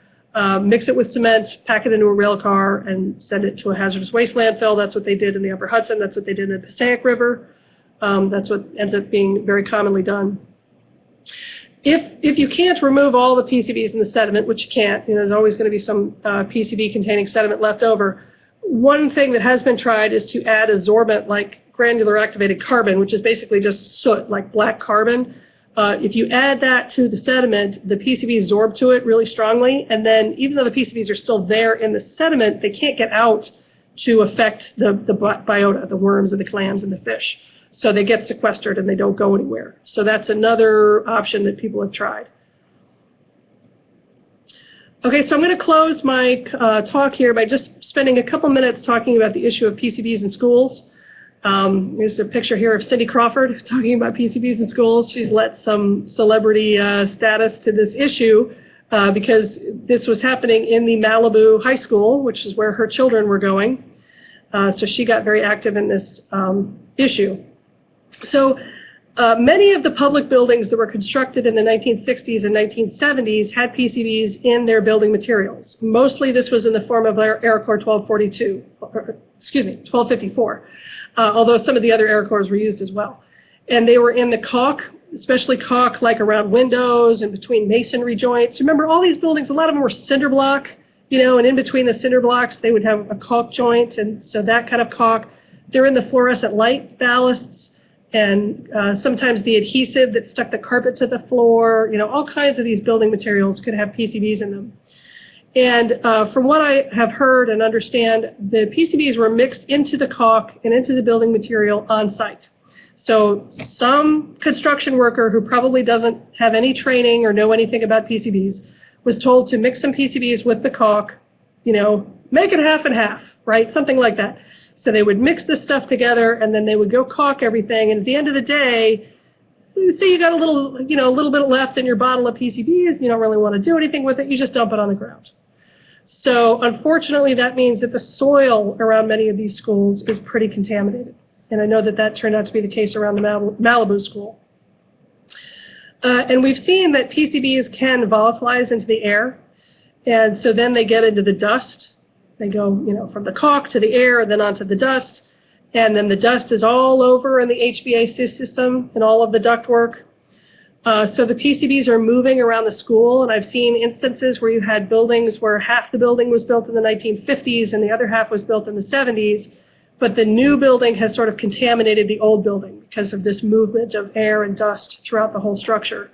mix it with cement, pack it into a rail car, and send it to a hazardous waste landfill. That's what they did in the Upper Hudson. That's what they did in the Passaic River. That's what ends up being very commonly done. If you can't remove all the PCBs in the sediment, which you can't, there's always going to be some PCB containing sediment left over. One thing that has been tried is to add a sorbent like granular activated carbon, which is basically just soot, like black carbon. If you add that to the sediment, the PCBs sorb to it really strongly, and then even though the PCBs are still there in the sediment, they can't get out to affect the biota, the worms and the clams and the fish. So they get sequestered and they don't go anywhere. So that's another option that people have tried. Okay, so I'm going to close my talk here by just spending a couple minutes talking about the issue of PCBs in schools. Here's a picture here of Cindy Crawford talking about PCBs in schools. She's let some celebrity status to this issue because this was happening in the Malibu High School, which is where her children were going. So she got very active in this issue. So many of the public buildings that were constructed in the 1960s and 1970s had PCBs in their building materials. Mostly this was in the form of Aircore 1254, although some of the other Aircores were used as well. And they were in the caulk, especially caulk like around windows and between masonry joints. Remember, all these buildings, a lot of them were cinder block, and in between the cinder blocks, they would have a caulk joint, and so that kind of caulk. They're in the fluorescent light ballasts, and sometimes the adhesive that stuck the carpet to the floor, all kinds of these building materials could have PCBs in them. And from what I have heard and understand, the PCBs were mixed into the caulk and into the building material on site. So some construction worker who probably doesn't have any training or know anything about PCBs was told to mix some PCBs with the caulk, make it half and half, right? Something like that. So they would mix this stuff together and then they would go caulk everything. And at the end of the day, say you got a little bit left in your bottle of PCBs, you don't really want to do anything with it, you just dump it on the ground. So unfortunately, that means that the soil around many of these schools is pretty contaminated. And I know that turned out to be the case around the Malibu school. And we've seen that PCBs can volatilize into the air. And so then they get into the dust. They go, from the caulk to the air and then onto the dust. And then the dust is all over in the HVAC system and all of the ductwork. So the PCBs are moving around the school. And I've seen instances where you had buildings where half the building was built in the 1950s and the other half was built in the 70s. But the new building has sort of contaminated the old building because of this movement of air and dust throughout the whole structure.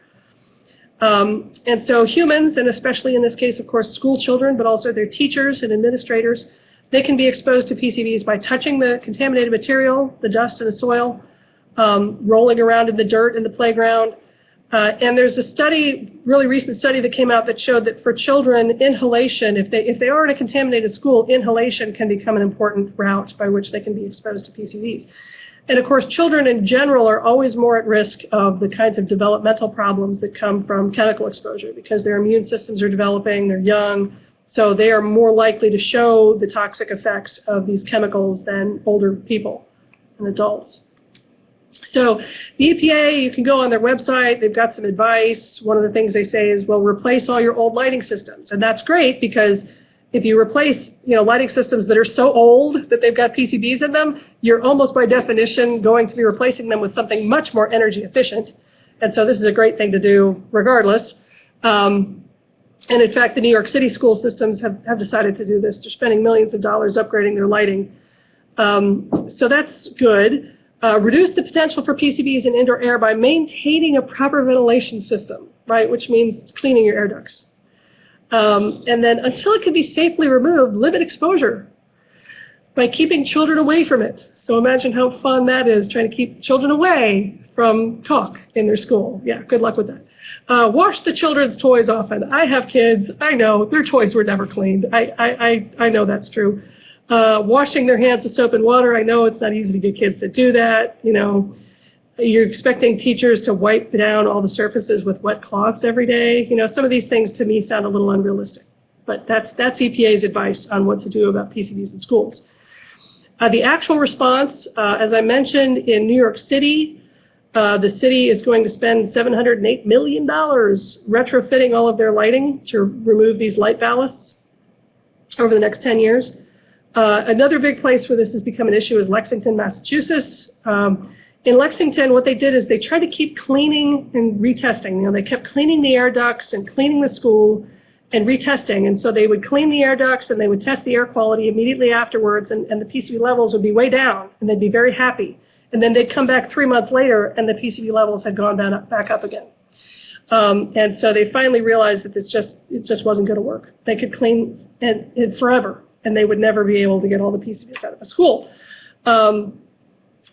And so humans, and especially in this case, of course, school children, but also their teachers and administrators, they can be exposed to PCBs by touching the contaminated material, the dust and the soil, rolling around in the dirt in the playground. And there's a study, really recent study that came out that showed that for children, inhalation, if they are in a contaminated school, inhalation can become an important route by which they can be exposed to PCBs. And of course, children in general are always more at risk of the kinds of developmental problems that come from chemical exposure because their immune systems are developing, they're young, so they are more likely to show the toxic effects of these chemicals than older people and adults. So the EPA, you can go on their website, they've got some advice. One of the things they say is, well, replace all your old lighting systems. And that's great because if you replace, lighting systems that are so old that they've got PCBs in them, you're almost by definition going to be replacing them with something much more energy efficient. And so this is a great thing to do regardless. And in fact, the New York City school systems have decided to do this. They're spending millions of dollars upgrading their lighting. So that's good. Reduce the potential for PCBs in indoor air by maintaining a proper ventilation system, right, which means cleaning your air ducts. And then until it can be safely removed, limit exposure by keeping children away from it. So imagine how fun that is, trying to keep children away from caulk in their school. Yeah, good luck with that. Wash the children's toys often. I have kids. I know their toys were never cleaned. I know that's true. Washing their hands with soap and water. I know it's not easy to get kids to do that. You're expecting teachers to wipe down all the surfaces with wet cloths every day. Some of these things to me sound a little unrealistic, but that's EPA's advice on what to do about PCBs in schools. The actual response, as I mentioned, in New York City, the city is going to spend $708 million retrofitting all of their lighting to remove these light ballasts over the next 10 years. Another big place where this has become an issue is Lexington, Massachusetts. In Lexington, what they did is they tried to keep cleaning and retesting. You know, they kept cleaning the air ducts and cleaning the school and retesting. And so they would clean the air ducts and they would test the air quality immediately afterwards, and the PCB levels would be way down, and they'd be very happy. And then they'd come back 3 months later, and the PCB levels had gone back up again. And so they finally realized that it just wasn't going to work. They could clean it forever, and they would never be able to get all the PCBs out of the school.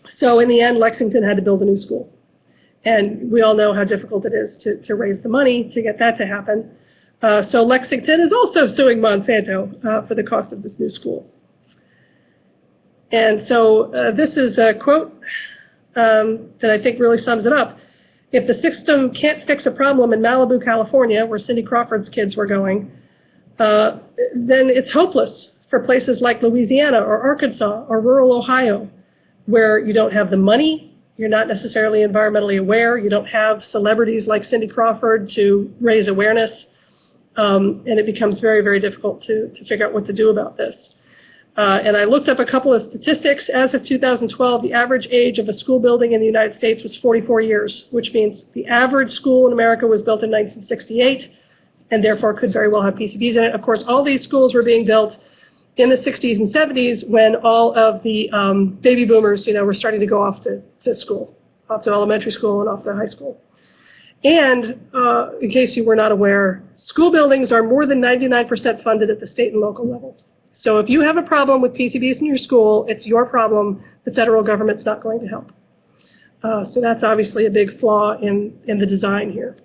So in the end, Lexington had to build a new school. And we all know how difficult it is to raise the money to get that to happen. So Lexington is also suing Monsanto for the cost of this new school. And so this is a quote that I think really sums it up. If the system can't fix a problem in Malibu, California, where Cindy Crawford's kids were going, then it's hopeless for places like Louisiana or Arkansas or rural Ohio, where you don't have the money, you're not necessarily environmentally aware, you don't have celebrities like Cindy Crawford to raise awareness, and it becomes very, very difficult to figure out what to do about this. And I looked up a couple of statistics. As of 2012, the average age of a school building in the United States was 44 years, which means the average school in America was built in 1968, and therefore could very well have PCBs in it. Of course, all these schools were being built in the 60s and 70s when all of the baby boomers, were starting to go off to school, off to elementary school and off to high school. And in case you were not aware, school buildings are more than 99% funded at the state and local level. So if you have a problem with PCBs in your school, it's your problem. The federal government's not going to help. So that's obviously a big flaw in the design here.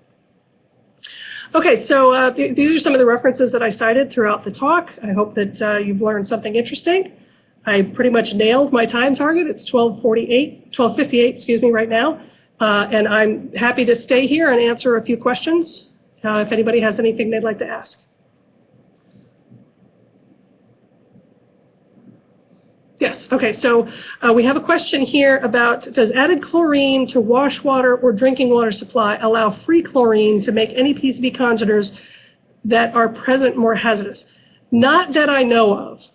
Okay, so these are some of the references that I cited throughout the talk. I hope that you've learned something interesting. I pretty much nailed my time target. It's 12:58, right now. And I'm happy to stay here and answer a few questions if anybody has anything they'd like to ask. Yes, okay, so we have a question here about, does added chlorine to wash water or drinking water supply allow free chlorine to make any PCB congeners that are present more hazardous? Not that I know of.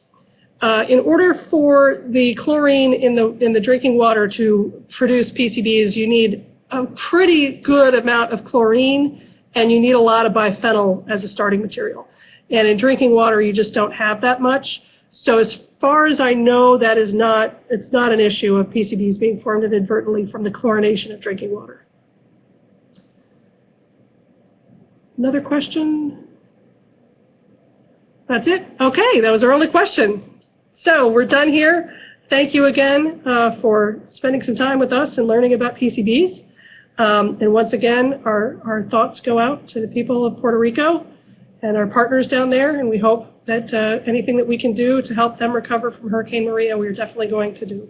In order for the chlorine in the drinking water to produce PCBs, you need a pretty good amount of chlorine, and you need a lot of biphenyl as a starting material. And in drinking water, you just don't have that much. So as far as I know, it's not an issue of PCBs being formed inadvertently from the chlorination of drinking water. Another question? That's it? Okay, that was our only question. So we're done here. Thank you again for spending some time with us and learning about PCBs. And once again, our thoughts go out to the people of Puerto Rico and our partners down there, and we hope that anything that we can do to help them recover from Hurricane Maria, we are definitely going to do.